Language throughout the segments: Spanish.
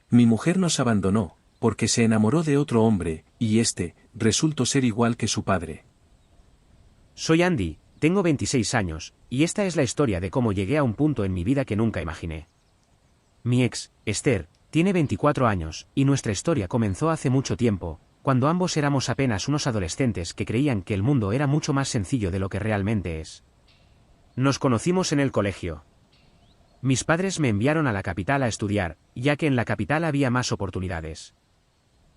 Mi mujer nos abandonó, porque se enamoró de otro hombre, y resultó ser igual que su padre. Soy Andy, tengo 26 años, y esta es la historia de cómo llegué a un punto en mi vida que nunca imaginé. Mi ex, Esther, tiene 24 años, y nuestra historia comenzó hace mucho tiempo, cuando ambos éramos apenas unos adolescentes que creían que el mundo era mucho más sencillo de lo que realmente es. Nos conocimos en el colegio. Mis padres me enviaron a la capital a estudiar, ya que en la capital había más oportunidades.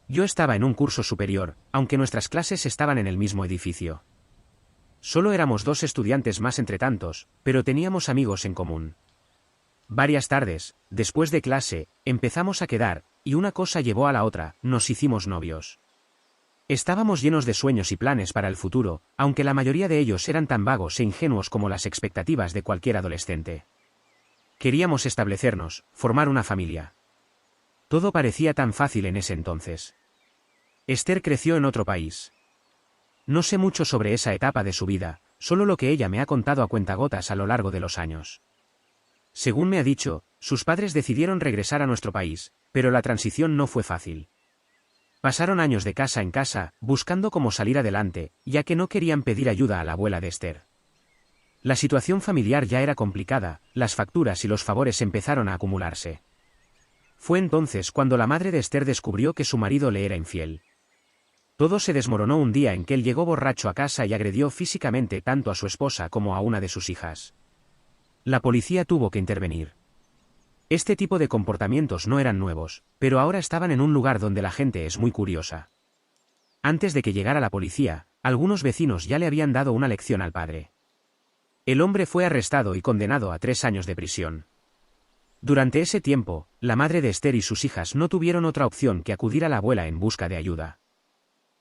Yo estaba en un curso superior, aunque nuestras clases estaban en el mismo edificio. Solo éramos 2 estudiantes más entre tantos, pero teníamos amigos en común. Varias tardes, después de clase, empezamos a quedar, y una cosa llevó a la otra, nos hicimos novios. Estábamos llenos de sueños y planes para el futuro, aunque la mayoría de ellos eran tan vagos e ingenuos como las expectativas de cualquier adolescente. Queríamos establecernos, formar una familia. Todo parecía tan fácil en ese entonces. Esther creció en otro país. No sé mucho sobre esa etapa de su vida, solo lo que ella me ha contado a cuentagotas a lo largo de los años. Según me ha dicho, sus padres decidieron regresar a nuestro país, pero la transición no fue fácil. Pasaron años de casa en casa, buscando cómo salir adelante, ya que no querían pedir ayuda a la abuela de Esther. La situación familiar ya era complicada, las facturas y los favores empezaron a acumularse. Fue entonces cuando la madre de Esther descubrió que su marido le era infiel. Todo se desmoronó un día en que él llegó borracho a casa y agredió físicamente tanto a su esposa como a una de sus hijas. La policía tuvo que intervenir. Este tipo de comportamientos no eran nuevos, pero ahora estaban en un lugar donde la gente es muy curiosa. Antes de que llegara la policía, algunos vecinos ya le habían dado una lección al padre. El hombre fue arrestado y condenado a 3 años de prisión. Durante ese tiempo, la madre de Esther y sus hijas no tuvieron otra opción que acudir a la abuela en busca de ayuda.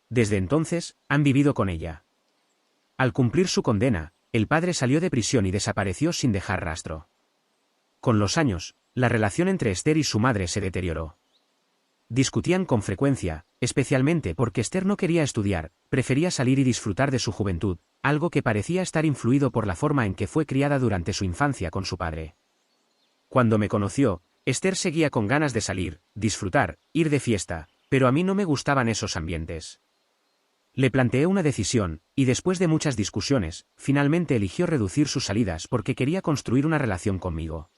Desde entonces, han vivido con ella. Al cumplir su condena, el padre salió de prisión y desapareció sin dejar rastro. Con los años, la relación entre Esther y su madre se deterioró. Discutían con frecuencia, especialmente porque Esther no quería estudiar, prefería salir y disfrutar de su juventud, algo que parecía estar influido por la forma en que fue criada durante su infancia con su padre. Cuando me conoció, Esther seguía con ganas de salir, disfrutar, ir de fiesta, pero a mí no me gustaban esos ambientes. Le planteé una decisión, y después de muchas discusiones, finalmente eligió reducir sus salidas porque quería construir una relación conmigo.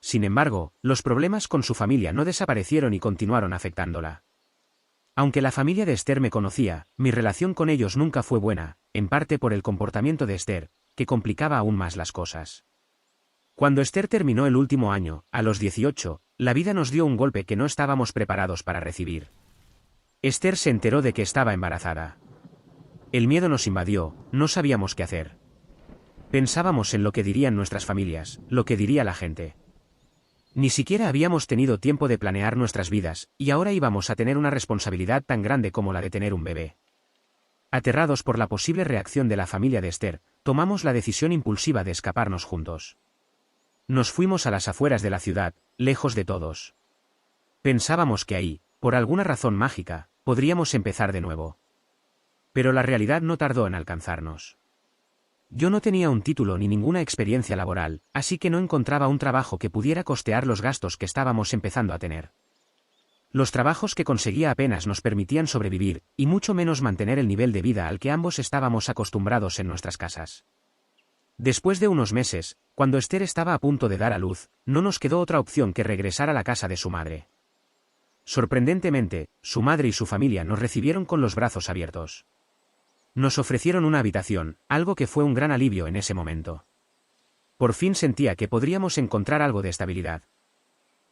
Sin embargo, los problemas con su familia no desaparecieron y continuaron afectándola. Aunque la familia de Esther me conocía, mi relación con ellos nunca fue buena, en parte por el comportamiento de Esther, que complicaba aún más las cosas. Cuando Esther terminó el último año, a los 18, la vida nos dio un golpe que no estábamos preparados para recibir. Esther se enteró de que estaba embarazada. El miedo nos invadió, no sabíamos qué hacer. Pensábamos en lo que dirían nuestras familias, lo que diría la gente. Ni siquiera habíamos tenido tiempo de planear nuestras vidas, y ahora íbamos a tener una responsabilidad tan grande como la de tener un bebé. Aterrados por la posible reacción de la familia de Esther, tomamos la decisión impulsiva de escaparnos juntos. Nos fuimos a las afueras de la ciudad, lejos de todos. Pensábamos que ahí, por alguna razón mágica, podríamos empezar de nuevo. Pero la realidad no tardó en alcanzarnos. Yo no tenía un título ni ninguna experiencia laboral, así que no encontraba un trabajo que pudiera costear los gastos que estábamos empezando a tener. Los trabajos que conseguía apenas nos permitían sobrevivir, y mucho menos mantener el nivel de vida al que ambos estábamos acostumbrados en nuestras casas. Después de unos meses, cuando Esther estaba a punto de dar a luz, no nos quedó otra opción que regresar a la casa de su madre. Sorprendentemente, su madre y su familia nos recibieron con los brazos abiertos. Nos ofrecieron una habitación, algo que fue un gran alivio en ese momento. Por fin sentía que podríamos encontrar algo de estabilidad.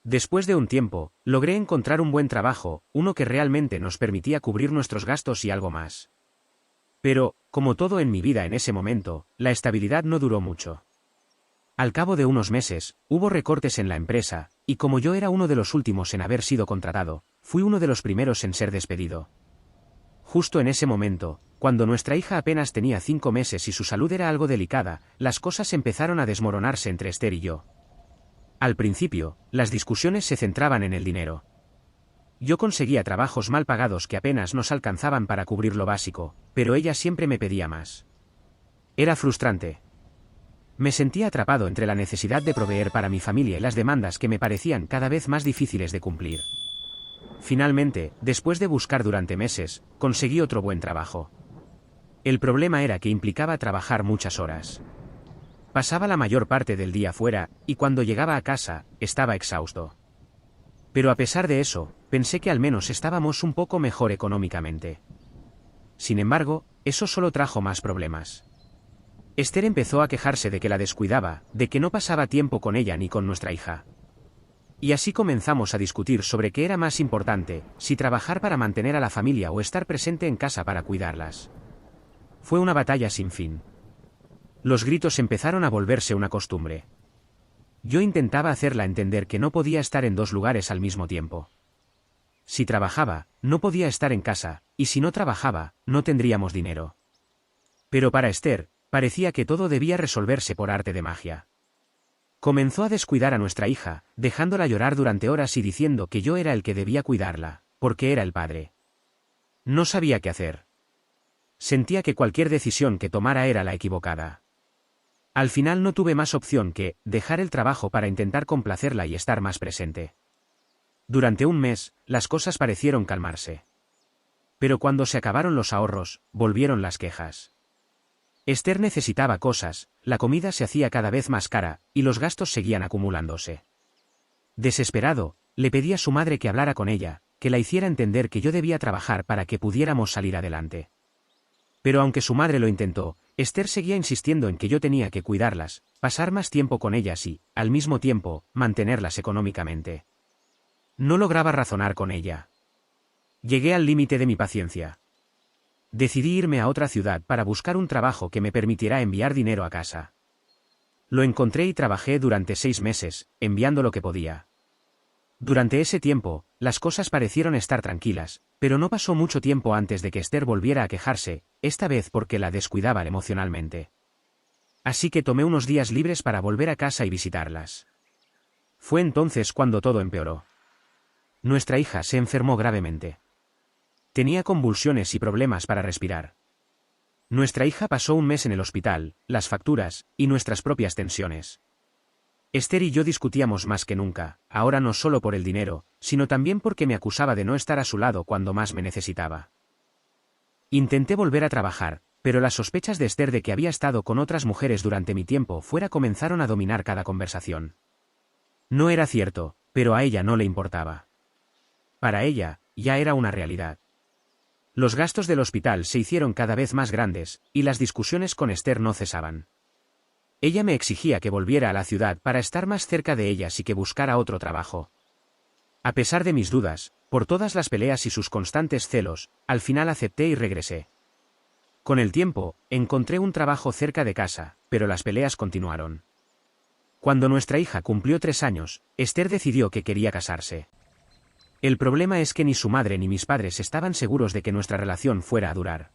Después de un tiempo, logré encontrar un buen trabajo, uno que realmente nos permitía cubrir nuestros gastos y algo más. Pero, como todo en mi vida en ese momento, la estabilidad no duró mucho. Al cabo de unos meses, hubo recortes en la empresa, y como yo era uno de los últimos en haber sido contratado, fui uno de los primeros en ser despedido. Justo en ese momento, cuando nuestra hija apenas tenía 5 meses y su salud era algo delicada, las cosas empezaron a desmoronarse entre Esther y yo. Al principio, las discusiones se centraban en el dinero. Yo conseguía trabajos mal pagados que apenas nos alcanzaban para cubrir lo básico, pero ella siempre me pedía más. Era frustrante. Me sentía atrapado entre la necesidad de proveer para mi familia y las demandas que me parecían cada vez más difíciles de cumplir. Finalmente, después de buscar durante meses, conseguí otro buen trabajo. El problema era que implicaba trabajar muchas horas. Pasaba la mayor parte del día fuera, y cuando llegaba a casa, estaba exhausto. Pero a pesar de eso, pensé que al menos estábamos un poco mejor económicamente. Sin embargo, eso solo trajo más problemas. Esther empezó a quejarse de que la descuidaba, de que no pasaba tiempo con ella ni con nuestra hija. Y así comenzamos a discutir sobre qué era más importante, si trabajar para mantener a la familia o estar presente en casa para cuidarlas. Fue una batalla sin fin. Los gritos empezaron a volverse una costumbre. Yo intentaba hacerla entender que no podía estar en dos lugares al mismo tiempo. Si trabajaba, no podía estar en casa, y si no trabajaba, no tendríamos dinero. Pero para Esther, parecía que todo debía resolverse por arte de magia. Comenzó a descuidar a nuestra hija, dejándola llorar durante horas y diciendo que yo era el que debía cuidarla, porque era el padre. No sabía qué hacer. Sentía que cualquier decisión que tomara era la equivocada. Al final no tuve más opción que dejar el trabajo para intentar complacerla y estar más presente. Durante un mes, las cosas parecieron calmarse. Pero cuando se acabaron los ahorros, volvieron las quejas. Esther necesitaba cosas, la comida se hacía cada vez más cara, y los gastos seguían acumulándose. Desesperado, le pedí a su madre que hablara con ella, que la hiciera entender que yo debía trabajar para que pudiéramos salir adelante. Pero aunque su madre lo intentó, Esther seguía insistiendo en que yo tenía que cuidarlas, pasar más tiempo con ellas y, al mismo tiempo, mantenerlas económicamente. No lograba razonar con ella. Llegué al límite de mi paciencia. Decidí irme a otra ciudad para buscar un trabajo que me permitiera enviar dinero a casa. Lo encontré y trabajé durante 6 meses, enviando lo que podía. Durante ese tiempo, las cosas parecieron estar tranquilas, pero no pasó mucho tiempo antes de que Esther volviera a quejarse, esta vez porque la descuidaba emocionalmente. Así que tomé unos días libres para volver a casa y visitarlas. Fue entonces cuando todo empeoró. Nuestra hija se enfermó gravemente. Tenía convulsiones y problemas para respirar. Nuestra hija pasó un mes en el hospital, las facturas, y nuestras propias tensiones. Esther y yo discutíamos más que nunca, ahora no solo por el dinero, sino también porque me acusaba de no estar a su lado cuando más me necesitaba. Intenté volver a trabajar, pero las sospechas de Esther de que había estado con otras mujeres durante mi tiempo fuera comenzaron a dominar cada conversación. No era cierto, pero a ella no le importaba. Para ella, ya era una realidad. Los gastos del hospital se hicieron cada vez más grandes, y las discusiones con Esther no cesaban. Ella me exigía que volviera a la ciudad para estar más cerca de ellas y que buscara otro trabajo. A pesar de mis dudas, por todas las peleas y sus constantes celos, al final acepté y regresé. Con el tiempo, encontré un trabajo cerca de casa, pero las peleas continuaron. Cuando nuestra hija cumplió 3 años, Esther decidió que quería casarse. El problema es que ni su madre ni mis padres estaban seguros de que nuestra relación fuera a durar.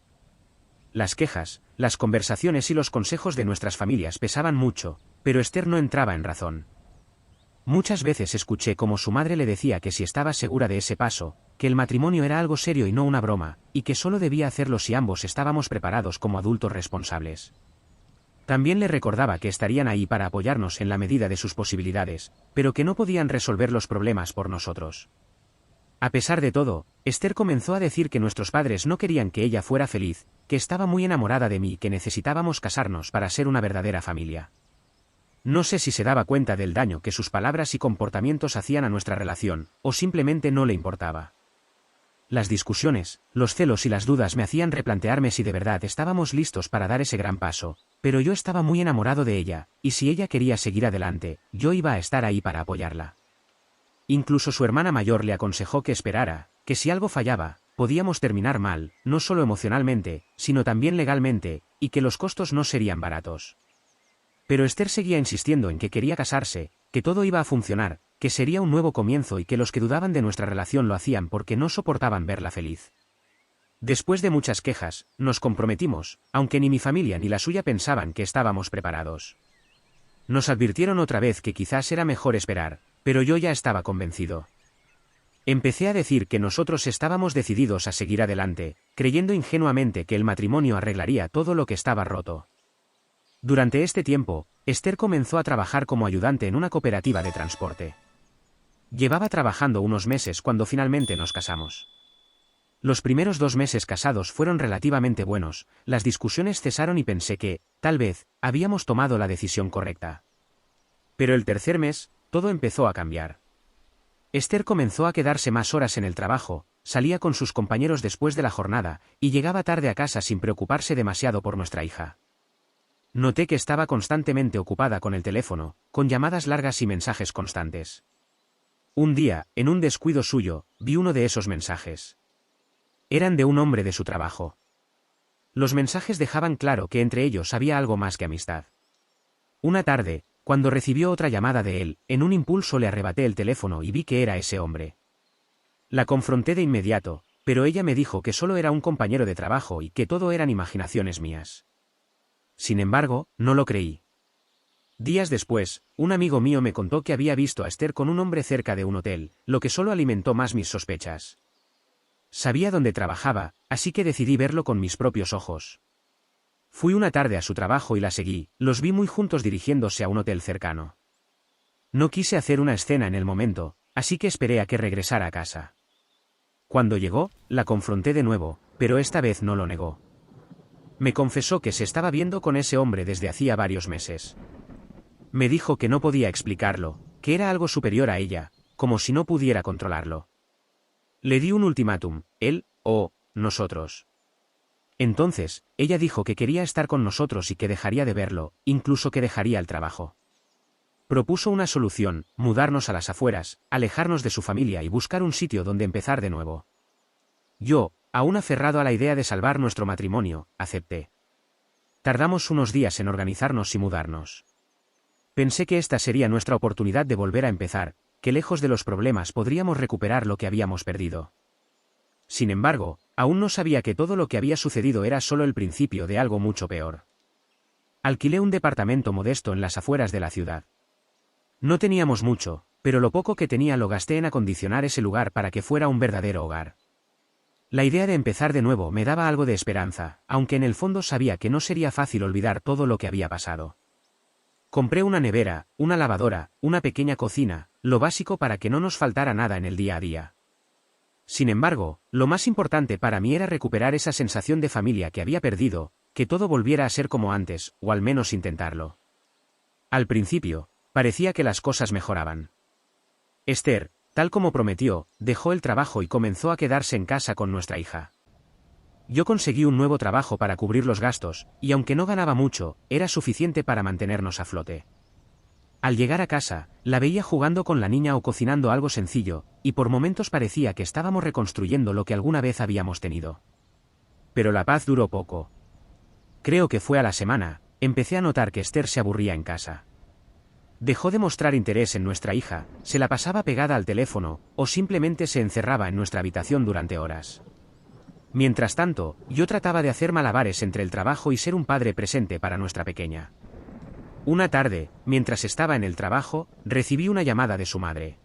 Las quejas, las conversaciones y los consejos de nuestras familias pesaban mucho, pero Esther no entraba en razón. Muchas veces escuché cómo su madre le decía que si estaba segura de ese paso, que el matrimonio era algo serio y no una broma, y que solo debía hacerlo si ambos estábamos preparados como adultos responsables. También le recordaba que estarían ahí para apoyarnos en la medida de sus posibilidades, pero que no podían resolver los problemas por nosotros. A pesar de todo, Esther comenzó a decir que nuestros padres no querían que ella fuera feliz, que estaba muy enamorada de mí y que necesitábamos casarnos para ser una verdadera familia. No sé si se daba cuenta del daño que sus palabras y comportamientos hacían a nuestra relación, o simplemente no le importaba. Las discusiones, los celos y las dudas me hacían replantearme si de verdad estábamos listos para dar ese gran paso, pero yo estaba muy enamorado de ella, y si ella quería seguir adelante, yo iba a estar ahí para apoyarla. Incluso su hermana mayor le aconsejó que esperara, que si algo fallaba, podíamos terminar mal, no solo emocionalmente, sino también legalmente, y que los costos no serían baratos. Pero Esther seguía insistiendo en que quería casarse, que todo iba a funcionar, que sería un nuevo comienzo y que los que dudaban de nuestra relación lo hacían porque no soportaban verla feliz. Después de muchas quejas, nos comprometimos, aunque ni mi familia ni la suya pensaban que estábamos preparados. Nos advirtieron otra vez que quizás era mejor esperar, pero yo ya estaba convencido. Empecé a decir que nosotros estábamos decididos a seguir adelante, creyendo ingenuamente que el matrimonio arreglaría todo lo que estaba roto. Durante este tiempo, Esther comenzó a trabajar como ayudante en una cooperativa de transporte. Llevaba trabajando unos meses cuando finalmente nos casamos. Los primeros 2 meses casados fueron relativamente buenos, las discusiones cesaron y pensé que, tal vez, habíamos tomado la decisión correcta. Pero el tercer mes, todo empezó a cambiar. Esther comenzó a quedarse más horas en el trabajo, salía con sus compañeros después de la jornada, y llegaba tarde a casa sin preocuparse demasiado por nuestra hija. Noté que estaba constantemente ocupada con el teléfono, con llamadas largas y mensajes constantes. Un día, en un descuido suyo, vi uno de esos mensajes. Eran de un hombre de su trabajo. Los mensajes dejaban claro que entre ellos había algo más que amistad. Una tarde, cuando recibió otra llamada de él, en un impulso le arrebaté el teléfono y vi que era ese hombre. La confronté de inmediato, pero ella me dijo que solo era un compañero de trabajo y que todo eran imaginaciones mías. Sin embargo, no lo creí. Días después, un amigo mío me contó que había visto a Esther con un hombre cerca de un hotel, lo que solo alimentó más mis sospechas. Sabía dónde trabajaba, así que decidí verlo con mis propios ojos. Fui una tarde a su trabajo y la seguí, los vi muy juntos dirigiéndose a un hotel cercano. No quise hacer una escena en el momento, así que esperé a que regresara a casa. Cuando llegó, la confronté de nuevo, pero esta vez no lo negó. Me confesó que se estaba viendo con ese hombre desde hacía varios meses. Me dijo que no podía explicarlo, que era algo superior a ella, como si no pudiera controlarlo. Le di un ultimátum, él, o nosotros. Entonces, ella dijo que quería estar con nosotros y que dejaría de verlo, incluso que dejaría el trabajo. Propuso una solución, mudarnos a las afueras, alejarnos de su familia y buscar un sitio donde empezar de nuevo. Yo, aún aferrado a la idea de salvar nuestro matrimonio, acepté. Tardamos unos días en organizarnos y mudarnos. Pensé que esta sería nuestra oportunidad de volver a empezar, que lejos de los problemas podríamos recuperar lo que habíamos perdido. Sin embargo, aún no sabía que todo lo que había sucedido era solo el principio de algo mucho peor. Alquilé un departamento modesto en las afueras de la ciudad. No teníamos mucho, pero lo poco que tenía lo gasté en acondicionar ese lugar para que fuera un verdadero hogar. La idea de empezar de nuevo me daba algo de esperanza, aunque en el fondo sabía que no sería fácil olvidar todo lo que había pasado. Compré una nevera, una lavadora, una pequeña cocina, lo básico para que no nos faltara nada en el día a día. Sin embargo, lo más importante para mí era recuperar esa sensación de familia que había perdido, que todo volviera a ser como antes, o al menos intentarlo. Al principio, parecía que las cosas mejoraban. Esther, tal como prometió, dejó el trabajo y comenzó a quedarse en casa con nuestra hija. Yo conseguí un nuevo trabajo para cubrir los gastos, y aunque no ganaba mucho, era suficiente para mantenernos a flote. Al llegar a casa, la veía jugando con la niña o cocinando algo sencillo, y por momentos parecía que estábamos reconstruyendo lo que alguna vez habíamos tenido. Pero la paz duró poco. Creo que fue a la semana, empecé a notar que Esther se aburría en casa. Dejó de mostrar interés en nuestra hija, se la pasaba pegada al teléfono, o simplemente se encerraba en nuestra habitación durante horas. Mientras tanto, yo trataba de hacer malabares entre el trabajo y ser un padre presente para nuestra pequeña. Una tarde, mientras estaba en el trabajo, recibí una llamada de su madre.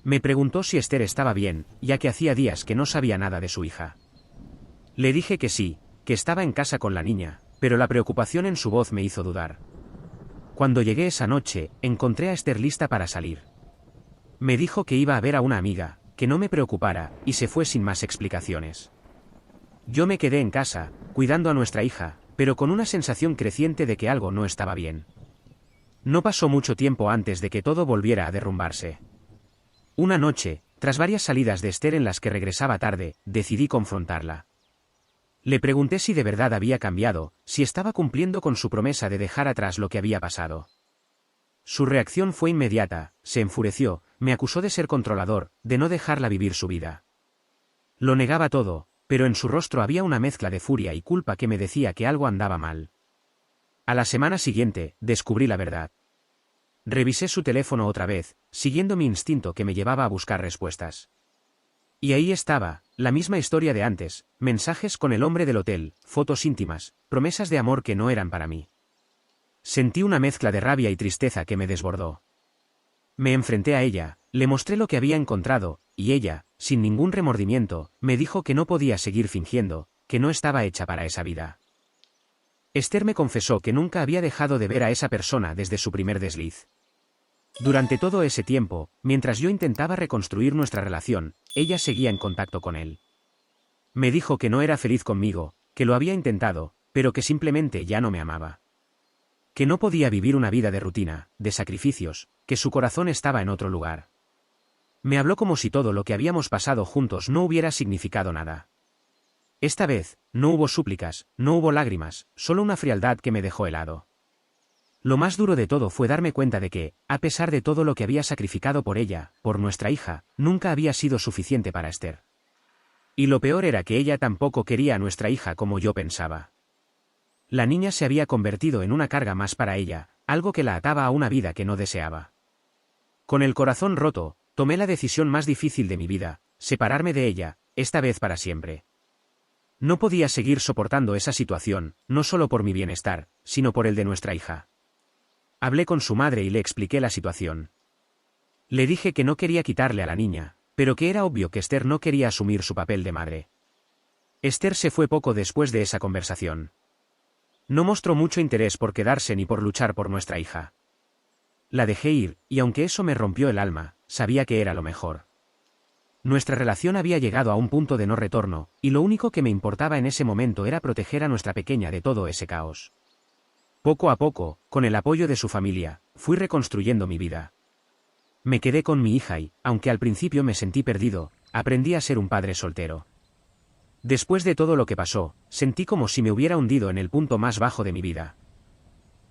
Me preguntó si Esther estaba bien, ya que hacía días que no sabía nada de su hija. Le dije que sí, que estaba en casa con la niña, pero la preocupación en su voz me hizo dudar. Cuando llegué esa noche, encontré a Esther lista para salir. Me dijo que iba a ver a una amiga, que no me preocupara, y se fue sin más explicaciones. Yo me quedé en casa, cuidando a nuestra hija, pero con una sensación creciente de que algo no estaba bien. No pasó mucho tiempo antes de que todo volviera a derrumbarse. Una noche, tras varias salidas de Esther en las que regresaba tarde, decidí confrontarla. Le pregunté si de verdad había cambiado, si estaba cumpliendo con su promesa de dejar atrás lo que había pasado. Su reacción fue inmediata, se enfureció, me acusó de ser controlador, de no dejarla vivir su vida. Lo negaba todo, pero en su rostro había una mezcla de furia y culpa que me decía que algo andaba mal. A la semana siguiente, descubrí la verdad. Revisé su teléfono otra vez, siguiendo mi instinto que me llevaba a buscar respuestas. Y ahí estaba, la misma historia de antes, mensajes con el hombre del hotel, fotos íntimas, promesas de amor que no eran para mí. Sentí una mezcla de rabia y tristeza que me desbordó. Me enfrenté a ella, le mostré lo que había encontrado, y ella, sin ningún remordimiento, me dijo que no podía seguir fingiendo, que no estaba hecha para esa vida. Esther me confesó que nunca había dejado de ver a esa persona desde su primer desliz. Durante todo ese tiempo, mientras yo intentaba reconstruir nuestra relación, ella seguía en contacto con él. Me dijo que no era feliz conmigo, que lo había intentado, pero que simplemente ya no me amaba. Que no podía vivir una vida de rutina, de sacrificios, que su corazón estaba en otro lugar. Me habló como si todo lo que habíamos pasado juntos no hubiera significado nada. Esta vez, no hubo súplicas, no hubo lágrimas, solo una frialdad que me dejó helado. Lo más duro de todo fue darme cuenta de que, a pesar de todo lo que había sacrificado por ella, por nuestra hija, nunca había sido suficiente para Esther. Y lo peor era que ella tampoco quería a nuestra hija como yo pensaba. La niña se había convertido en una carga más para ella, algo que la ataba a una vida que no deseaba. Con el corazón roto, tomé la decisión más difícil de mi vida, separarme de ella, esta vez para siempre. No podía seguir soportando esa situación, no solo por mi bienestar, sino por el de nuestra hija. Hablé con su madre y le expliqué la situación. Le dije que no quería quitarle a la niña, pero que era obvio que Esther no quería asumir su papel de madre. Esther se fue poco después de esa conversación. No mostró mucho interés por quedarse ni por luchar por nuestra hija. La dejé ir, y aunque eso me rompió el alma, sabía que era lo mejor. Nuestra relación había llegado a un punto de no retorno, y lo único que me importaba en ese momento era proteger a nuestra pequeña de todo ese caos. Poco a poco, con el apoyo de su familia, fui reconstruyendo mi vida. Me quedé con mi hija y, aunque al principio me sentí perdido, aprendí a ser un padre soltero. Después de todo lo que pasó, sentí como si me hubiera hundido en el punto más bajo de mi vida.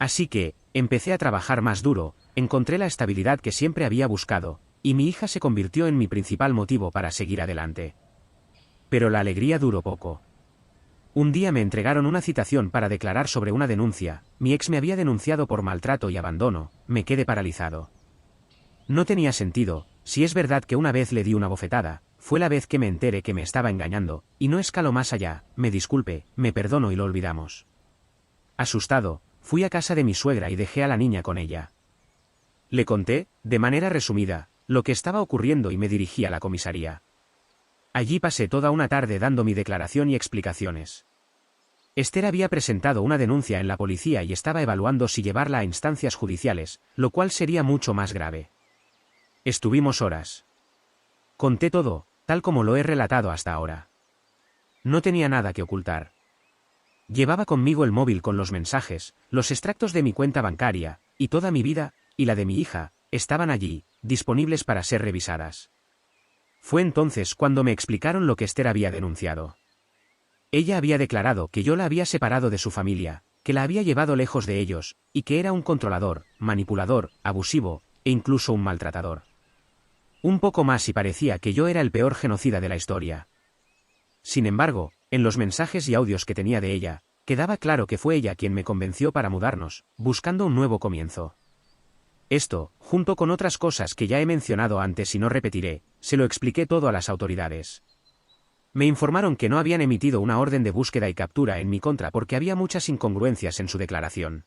Así que, empecé a trabajar más duro, encontré la estabilidad que siempre había buscado, y mi hija se convirtió en mi principal motivo para seguir adelante. Pero la alegría duró poco. Un día me entregaron una citación para declarar sobre una denuncia, mi ex me había denunciado por maltrato y abandono, me quedé paralizado. No tenía sentido, si es verdad que una vez le di una bofetada, fue la vez que me enteré que me estaba engañando, y no escaló más allá, me disculpe, me perdono y lo olvidamos. Asustado, fui a casa de mi suegra y dejé a la niña con ella. Le conté, de manera resumida, lo que estaba ocurriendo y me dirigí a la comisaría. Allí pasé toda una tarde dando mi declaración y explicaciones. Esther había presentado una denuncia en la policía y estaba evaluando si llevarla a instancias judiciales, lo cual sería mucho más grave. Estuvimos horas. Conté todo, tal como lo he relatado hasta ahora. No tenía nada que ocultar. Llevaba conmigo el móvil con los mensajes, los extractos de mi cuenta bancaria, y toda mi vida, y la de mi hija, estaban allí, disponibles para ser revisadas. Fue entonces cuando me explicaron lo que Esther había denunciado. Ella había declarado que yo la había separado de su familia, que la había llevado lejos de ellos, y que era un controlador, manipulador, abusivo, e incluso un maltratador. Un poco más y parecía que yo era el peor genocida de la historia. Sin embargo, en los mensajes y audios que tenía de ella, quedaba claro que fue ella quien me convenció para mudarnos, buscando un nuevo comienzo. Esto, junto con otras cosas que ya he mencionado antes y no repetiré, se lo expliqué todo a las autoridades. Me informaron que no habían emitido una orden de búsqueda y captura en mi contra porque había muchas incongruencias en su declaración.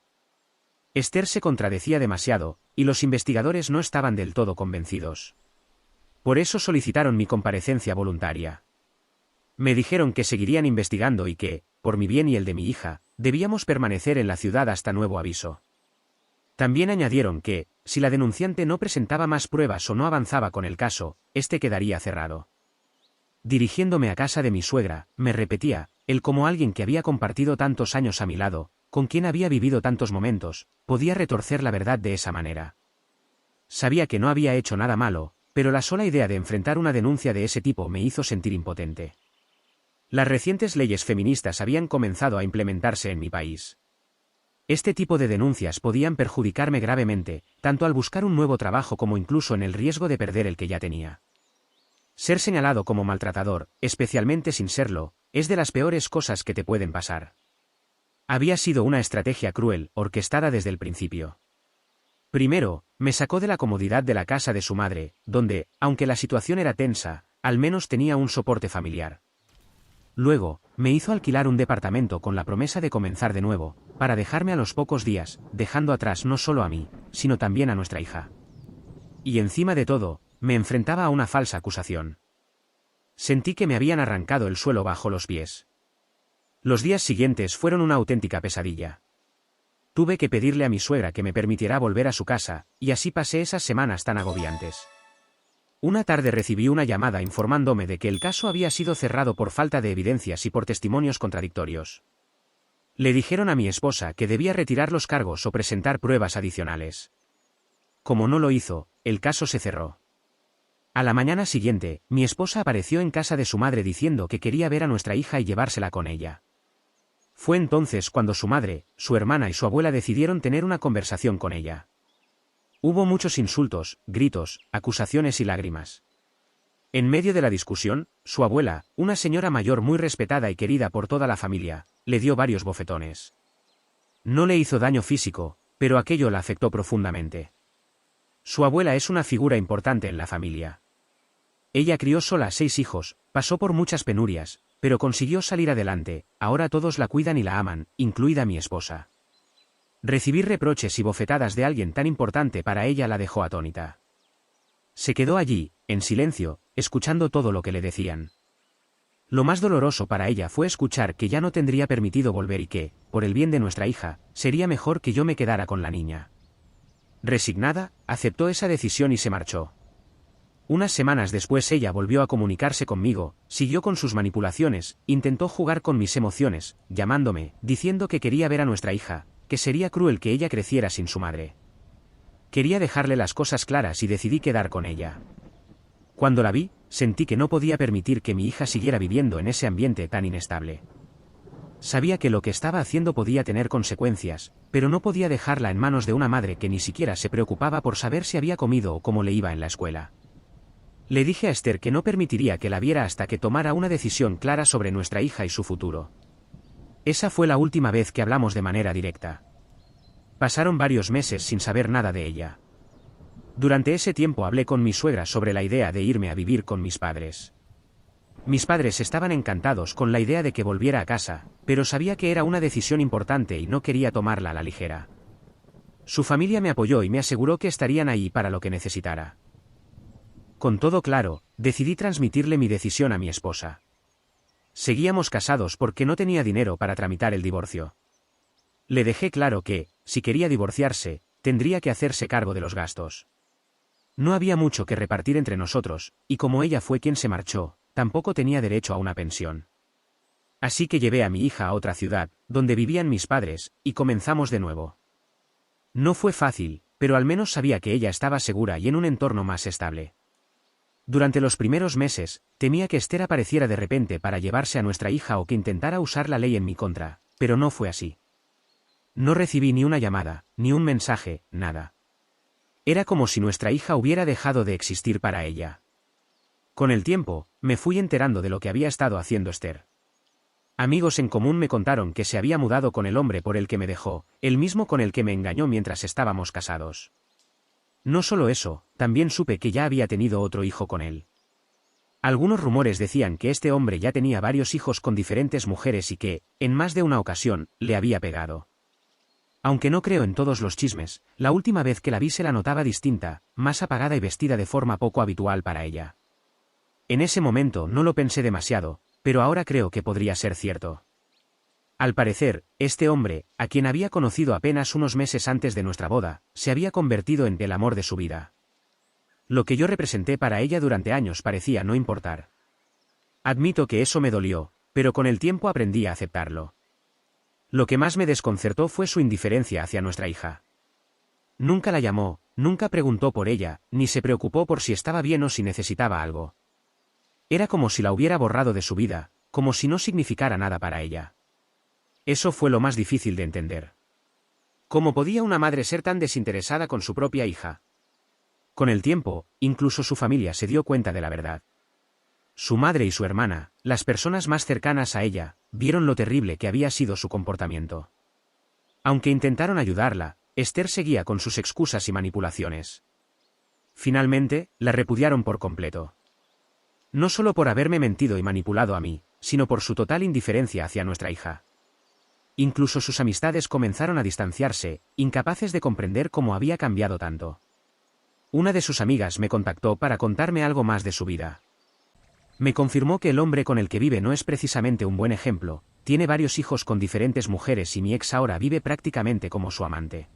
Esther se contradecía demasiado, y los investigadores no estaban del todo convencidos. Por eso solicitaron mi comparecencia voluntaria. Me dijeron que seguirían investigando y que, por mi bien y el de mi hija, debíamos permanecer en la ciudad hasta nuevo aviso. También añadieron que, si la denunciante no presentaba más pruebas o no avanzaba con el caso, este quedaría cerrado. Dirigiéndome a casa de mi suegra, me repetía, él como alguien que había compartido tantos años a mi lado, con quien había vivido tantos momentos, podía retorcer la verdad de esa manera. Sabía que no había hecho nada malo, pero la sola idea de enfrentar una denuncia de ese tipo me hizo sentir impotente. Las recientes leyes feministas habían comenzado a implementarse en mi país. Este tipo de denuncias podían perjudicarme gravemente, tanto al buscar un nuevo trabajo como incluso en el riesgo de perder el que ya tenía. Ser señalado como maltratador, especialmente sin serlo, es de las peores cosas que te pueden pasar. Había sido una estrategia cruel, orquestada desde el principio. Primero, me sacó de la comodidad de la casa de su madre, donde, aunque la situación era tensa, al menos tenía un soporte familiar. Luego, me hizo alquilar un departamento con la promesa de comenzar de nuevo, para dejarme a los pocos días, dejando atrás no solo a mí, sino también a nuestra hija. Y encima de todo, me enfrentaba a una falsa acusación. Sentí que me habían arrancado el suelo bajo los pies. Los días siguientes fueron una auténtica pesadilla. Tuve que pedirle a mi suegra que me permitiera volver a su casa, y así pasé esas semanas tan agobiantes. Una tarde recibí una llamada informándome de que el caso había sido cerrado por falta de evidencias y por testimonios contradictorios. Le dijeron a mi esposa que debía retirar los cargos o presentar pruebas adicionales. Como no lo hizo, el caso se cerró. A la mañana siguiente, mi esposa apareció en casa de su madre diciendo que quería ver a nuestra hija y llevársela con ella. Fue entonces cuando su madre, su hermana y su abuela decidieron tener una conversación con ella. Hubo muchos insultos, gritos, acusaciones y lágrimas. En medio de la discusión, su abuela, una señora mayor muy respetada y querida por toda la familia, le dio varios bofetones. No le hizo daño físico, pero aquello la afectó profundamente. Su abuela es una figura importante en la familia. Ella crió sola a 6 hijos, pasó por muchas penurias, pero consiguió salir adelante, ahora todos la cuidan y la aman, incluida mi esposa. Recibir reproches y bofetadas de alguien tan importante para ella la dejó atónita. Se quedó allí, en silencio, escuchando todo lo que le decían. Lo más doloroso para ella fue escuchar que ya no tendría permitido volver y que, por el bien de nuestra hija, sería mejor que yo me quedara con la niña. Resignada, aceptó esa decisión y se marchó. Unas semanas después ella volvió a comunicarse conmigo, siguió con sus manipulaciones, intentó jugar con mis emociones, llamándome, diciendo que quería ver a nuestra hija, que sería cruel que ella creciera sin su madre. Quería dejarle las cosas claras y decidí quedar con ella. Cuando la vi, sentí que no podía permitir que mi hija siguiera viviendo en ese ambiente tan inestable. Sabía que lo que estaba haciendo podía tener consecuencias, pero no podía dejarla en manos de una madre que ni siquiera se preocupaba por saber si había comido o cómo le iba en la escuela. Le dije a Esther que no permitiría que la viera hasta que tomara una decisión clara sobre nuestra hija y su futuro. Esa fue la última vez que hablamos de manera directa. Pasaron varios meses sin saber nada de ella. Durante ese tiempo hablé con mi suegra sobre la idea de irme a vivir con mis padres. Mis padres estaban encantados con la idea de que volviera a casa, pero sabía que era una decisión importante y no quería tomarla a la ligera. Su familia me apoyó y me aseguró que estarían ahí para lo que necesitara. Con todo claro, decidí transmitirle mi decisión a mi esposa. Seguíamos casados porque no tenía dinero para tramitar el divorcio. Le dejé claro que, si quería divorciarse, tendría que hacerse cargo de los gastos. No había mucho que repartir entre nosotros, y como ella fue quien se marchó, tampoco tenía derecho a una pensión. Así que llevé a mi hija a otra ciudad, donde vivían mis padres, y comenzamos de nuevo. No fue fácil, pero al menos sabía que ella estaba segura y en un entorno más estable. Durante los primeros meses, temía que Esther apareciera de repente para llevarse a nuestra hija o que intentara usar la ley en mi contra, pero no fue así. No recibí ni una llamada, ni un mensaje, nada. Era como si nuestra hija hubiera dejado de existir para ella. Con el tiempo, me fui enterando de lo que había estado haciendo Esther. Amigos en común me contaron que se había mudado con el hombre por el que me dejó, el mismo con el que me engañó mientras estábamos casados. No solo eso, también supe que ya había tenido otro hijo con él. Algunos rumores decían que este hombre ya tenía varios hijos con diferentes mujeres y que, en más de una ocasión, le había pegado. Aunque no creo en todos los chismes, la última vez que la vi se la notaba distinta, más apagada y vestida de forma poco habitual para ella. En ese momento no lo pensé demasiado, pero ahora creo que podría ser cierto. Al parecer, este hombre, a quien había conocido apenas unos meses antes de nuestra boda, se había convertido en el amor de su vida. Lo que yo representé para ella durante años parecía no importar. Admito que eso me dolió, pero con el tiempo aprendí a aceptarlo. Lo que más me desconcertó fue su indiferencia hacia nuestra hija. Nunca la llamó, nunca preguntó por ella, ni se preocupó por si estaba bien o si necesitaba algo. Era como si la hubiera borrado de su vida, como si no significara nada para ella. Eso fue lo más difícil de entender. ¿Cómo podía una madre ser tan desinteresada con su propia hija? Con el tiempo, incluso su familia se dio cuenta de la verdad. Su madre y su hermana, las personas más cercanas a ella, vieron lo terrible que había sido su comportamiento. Aunque intentaron ayudarla, Esther seguía con sus excusas y manipulaciones. Finalmente, la repudiaron por completo. No solo por haberme mentido y manipulado a mí, sino por su total indiferencia hacia nuestra hija. Incluso sus amistades comenzaron a distanciarse, incapaces de comprender cómo había cambiado tanto. Una de sus amigas me contactó para contarme algo más de su vida. Me confirmó que el hombre con el que vive no es precisamente un buen ejemplo, tiene varios hijos con diferentes mujeres y mi ex ahora vive prácticamente como su amante.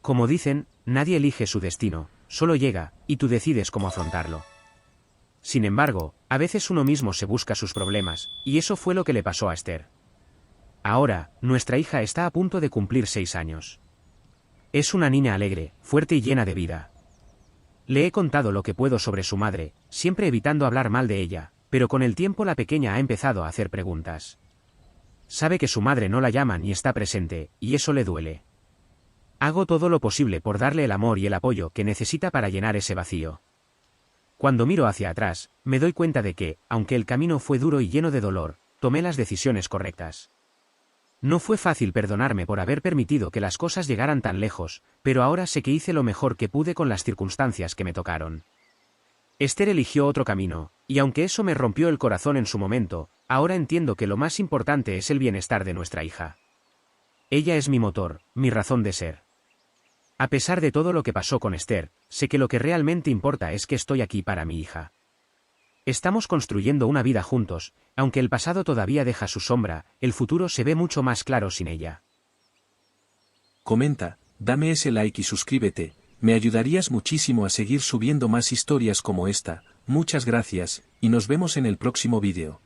Como dicen, nadie elige su destino, solo llega, y tú decides cómo afrontarlo. Sin embargo, a veces uno mismo se busca sus problemas, y eso fue lo que le pasó a Esther. Ahora, nuestra hija está a punto de cumplir 6 años. Es una niña alegre, fuerte y llena de vida. Le he contado lo que puedo sobre su madre, siempre evitando hablar mal de ella, pero con el tiempo la pequeña ha empezado a hacer preguntas. Sabe que su madre no la llama ni está presente, y eso le duele. Hago todo lo posible por darle el amor y el apoyo que necesita para llenar ese vacío. Cuando miro hacia atrás, me doy cuenta de que, aunque el camino fue duro y lleno de dolor, tomé las decisiones correctas. No fue fácil perdonarme por haber permitido que las cosas llegaran tan lejos, pero ahora sé que hice lo mejor que pude con las circunstancias que me tocaron. Esther eligió otro camino, y aunque eso me rompió el corazón en su momento, ahora entiendo que lo más importante es el bienestar de nuestra hija. Ella es mi motor, mi razón de ser. A pesar de todo lo que pasó con Esther, sé que lo que realmente importa es que estoy aquí para mi hija. Estamos construyendo una vida juntos, aunque el pasado todavía deja su sombra, el futuro se ve mucho más claro sin ella. Comenta, dame ese like y suscríbete, me ayudarías muchísimo a seguir subiendo más historias como esta. Muchas gracias, y nos vemos en el próximo vídeo.